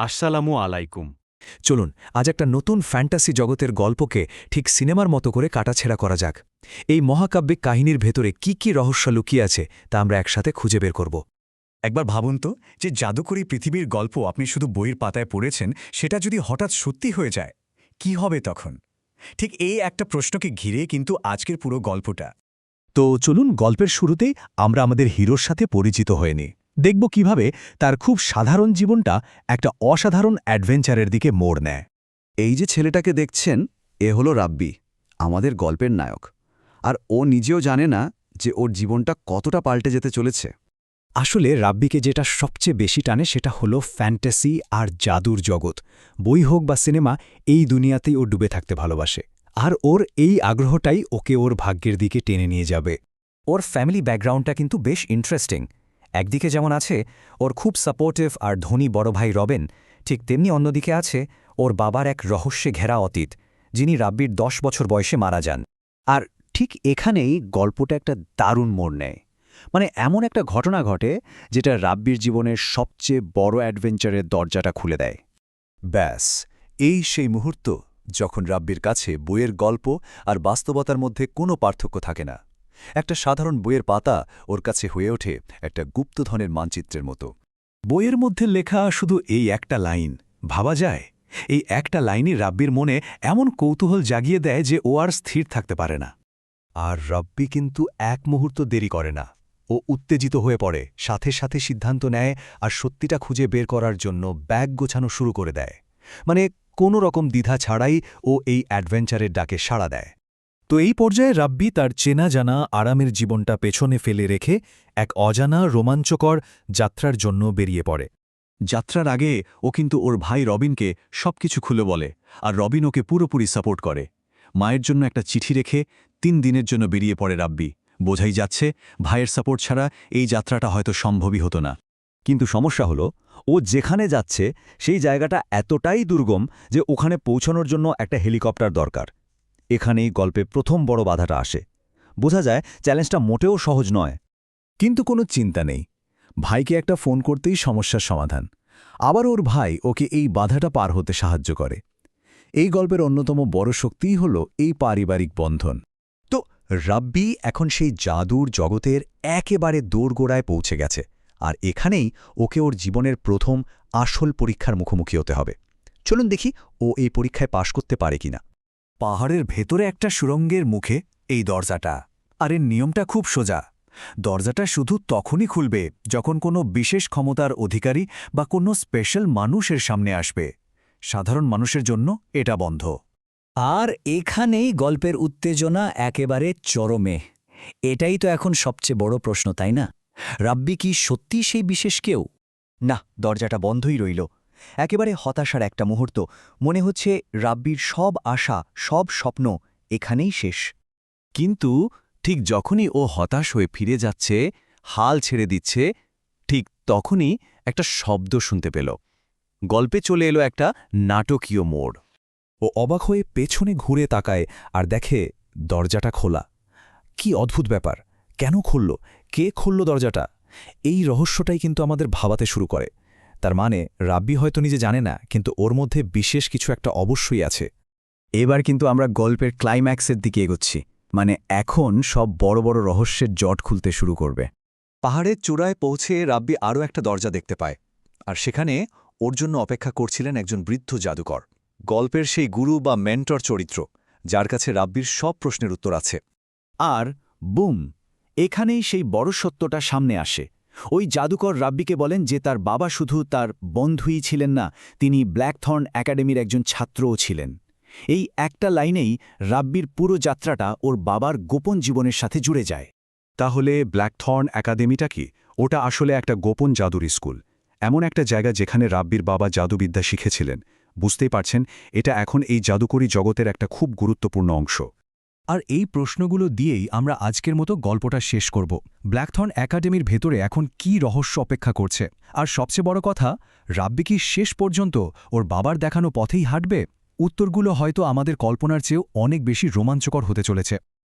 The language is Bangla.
আসসালামু আলাইকুম। চলুন আজ একটা নতুন ফ্যান্টাসি জগতের গল্পকে ঠিক সিনেমার মতো করে কাটাছেড়া করা যাক। এই মহাকাব্যিক কাহিনীর ভেতরে কি রহস্য লুকিয়ে আছে তা আমরা একসাথে খুঁজে বের করব। একবার ভাবুন তো, যে জাদুকরী পৃথিবীর গল্প আপনি শুধু বইয়ের পাতায় পড়েছেন, সেটা যদি হঠাৎ সত্যি হয়ে যায়, কি হবে তখন? ঠিক এই একটা প্রশ্নকে ঘিরে কিন্তু আজকের পুরো গল্পটা। তো চলুন গল্পের শুরুতেই আমরা আমাদের হিরোর সাথে পরিচিত হয়ে নিই। দেখব কিভাবে তার খুব সাধারণ জীবনটা একটা অসাধারণ অ্যাডভেঞ্চারের দিকে মোড় নেয়। এই যে ছেলেটাকে দেখছেন, এ হলো রাব্বি, আমাদের গল্পের নায়ক। আর ও নিজেও জানে না যে ওর জীবনটা কতটা পাল্টে যেতে চলেছে। আসলে রাব্বিকে যেটা সবচেয়ে বেশি টানে সেটা হলো ফ্যান্টাসি আর জাদুর জগৎ। বই হোক বা সিনেমা, এই দুনিয়াতেই ও ডুবে থাকতে ভালোবাসে। আর ওর এই আগ্রহটাই ওকে ওর ভাগ্যের দিকে টেনে নিয়ে যাবে। ওর ফ্যামিলি ব্যাকগ্রাউন্ডটা কিন্তু বেশ ইন্টারেস্টিং। একদিকে যেমন আছে ওর খুব সাপোর্টিভ আর ধনী বড় ভাই রবেন, ঠিক তেমনি অন্যদিকে আছে ওর বাবার এক রহস্যে ঘেরা অতীত, যিনি রাব্বির 10 বছর বয়সে মারা যান। আর ঠিক এখানেই গল্পটা একটা দারুণ মোড় নেয়। মানে এমন একটা ঘটনা ঘটে যেটা রাব্বির জীবনের সবচেয়ে বড় অ্যাডভেঞ্চারের দরজাটা খুলে দেয়। ব্যাস, এই সেই মুহূর্ত যখন রাব্বির কাছে বইয়ের গল্প আর বাস্তবতার মধ্যে কোনো পার্থক্য থাকে না। একটা সাধারণ বইয়ের পাতা ওর কাছে হয়ে ওঠে একটা গুপ্তধনের মানচিত্রের মতো। বইয়ের মধ্যে লেখা শুধু এই একটা লাইন, ভাবা যায় এই একটা লাইনই রাব্বির মনে এমন কৌতূহল জাগিয়ে দেয় যে ও আর স্থির থাকতে পারে না। আর রাব্বি কিন্তু এক মুহূর্ত দেরি করে না। ও উত্তেজিত হয়ে পড়ে, সাথে সাথে সিদ্ধান্ত নেয় আর সত্যিটা খুঁজে বের করার জন্য ব্যাগ গোছানো শুরু করে দেয়। মানে কোনো রকম দ্বিধা ছাড়াই ও এই অ্যাডভেঞ্চারের ডাকে সাড়া দেয়। তো এই পর্যায়ে রাব্বি তার চেনা জানা আরামের জীবনটা পেছনে ফেলে রেখে এক অজানা রোমাঞ্চকর যাত্রার জন্য বেরিয়ে পড়ে। যাত্রার আগে ও কিন্তু ওর ভাই রবিনকে সবকিছু খুলে বলে, আর রবিন ওকে পুরোপুরি সাপোর্ট করে। মায়ের জন্য একটা চিঠি রেখে 3 দিনের জন্য বেরিয়ে পড়ে রাব্বি। বোঝাই যাচ্ছে ভাইয়ের সাপোর্ট ছাড়া এই যাত্রাটা হয়তো সম্ভবই হতো না। কিন্তু সমস্যা হলো, ও যেখানে যাচ্ছে সেই জায়গাটা এতটাই দুর্গম যে ওখানে পৌঁছানোর জন্য একটা হেলিকপ্টার দরকার। এখানেই গল্পে প্রথম বড় বাধাটা আসে। বোঝা যায় চ্যালেঞ্জটা মোটেও সহজ নয়। কিন্তু কোনো চিন্তা নেই, ভাইকে একটা ফোন করতেই সমস্যার সমাধান। আবার ওর ভাই ওকে এই বাধাটা পার হতে সাহায্য করে। এই গল্পের অন্যতম বড় শক্তিই হল এই পারিবারিক বন্ধন। তো রাব্বি এখন সেই জাদুর জগতের একেবারে দোরগোড়ায় পৌঁছে গেছে, আর এখানেই ওকে ওর জীবনের প্রথম আসল পরীক্ষার মুখোমুখি হতে হবে। চলুন দেখি ও এই পরীক্ষায় পাশ করতে পারে কিনা। পাহাড়ের ভেতরে একটা সুড়ঙ্গের মুখে এই দরজাটা। আর এর নিয়মটা খুব সোজা। দরজাটা শুধু তখনই খুলবে যখন কোনো বিশেষ ক্ষমতার অধিকারী বা কোনো স্পেশাল মানুষের সামনে আসবে। সাধারণ মানুষের জন্য এটা বন্ধ। আর এখানেই গল্পের উত্তেজনা একেবারে চরমে। এটাই তো এখন সবচেয়ে বড় প্রশ্ন, তাই না? রাব্বি কি সত্যি সেই বিশেষ কেউ? না, দরজাটা বন্ধই রইল। একেবারে হতাশার একটা মুহূর্ত। মনে হচ্ছে রাব্বির সব আশা, সব স্বপ্ন এখানেই শেষ। কিন্তু ঠিক যখনই ও হতাশ হয়ে ফিরে যাচ্ছে, হাল ছেড়ে দিচ্ছে, ঠিক তখনই একটা শব্দ শুনতে পেল। গল্পে চলে এলো একটা নাটকীয় মোড়। ও অবাক হয়ে পেছনে ঘুরে তাকায় আর দেখে দরজাটা খোলা। কি অদ্ভুত ব্যাপার! কেন খুলল? কে খুলল দরজাটা? এই রহস্যটাই কিন্তু আমাদের ভাবাতে শুরু করে। তার মানে রাব্বি হয়তো নিজে জানে না, কিন্তু ওর মধ্যে বিশেষ কিছু একটা অবশ্যই আছে। এবার কিন্তু আমরা গল্পের ক্লাইম্যাক্সের দিকে এগোচ্ছি। মানে এখন সব বড় বড় রহস্যের জট খুলতে শুরু করবে। পাহাড়ের চূড়ায় পৌঁছে রাব্বি আরও একটা দরজা দেখতে পায়, আর সেখানে ওর জন্য অপেক্ষা করছিলেন একজন বৃদ্ধ জাদুকর, গল্পের সেই গুরু বা মেন্টর চরিত্র, যার কাছে রাব্বির সব প্রশ্নের উত্তর আছে। আর বুম, এখানেই সেই বড় সত্যটা সামনে আসে। ওই জাদুকর রাব্বিকে বলেন যে তার বাবা শুধু তার বন্ধুই ছিলেন না, তিনি ব্ল্যাকথর্ন একাডেমির একজন ছাত্রও ছিলেন। এই একটা লাইনেই রাব্বির পুরো যাত্রাটা ওর বাবার গোপন জীবনের সাথে জুড়ে যায়। তাহলে ব্ল্যাকথর্ন একাডেমিটা কি? ওটা আসলে একটা গোপন জাদুর স্কুল, এমন একটা জায়গা যেখানে রাব্বির বাবা জাদুবিদ্যা শিখেছিলেন। বুঝতেই পারছেন, এটা এখন এই জাদুকরী জগতের একটা খুব গুরুত্বপূর্ণ অংশ। আর এই প্রশ্নগুলো দিয়েই আমরা আজকের মতো গল্পটা শেষ করব। ব্ল্যাকথর্ন একাডেমির ভেতরে এখন কি রহস্য অপেক্ষা করছে? আর সবচেয়ে বড় কথা, রাব্বি কি শেষ পর্যন্ত ওর বাবার দেখানো পথেই হাঁটবে? উত্তরগুলো হয়তো আমাদের কল্পনার চেয়েও অনেক বেশি রোমাঞ্চকর হতে চলেছে।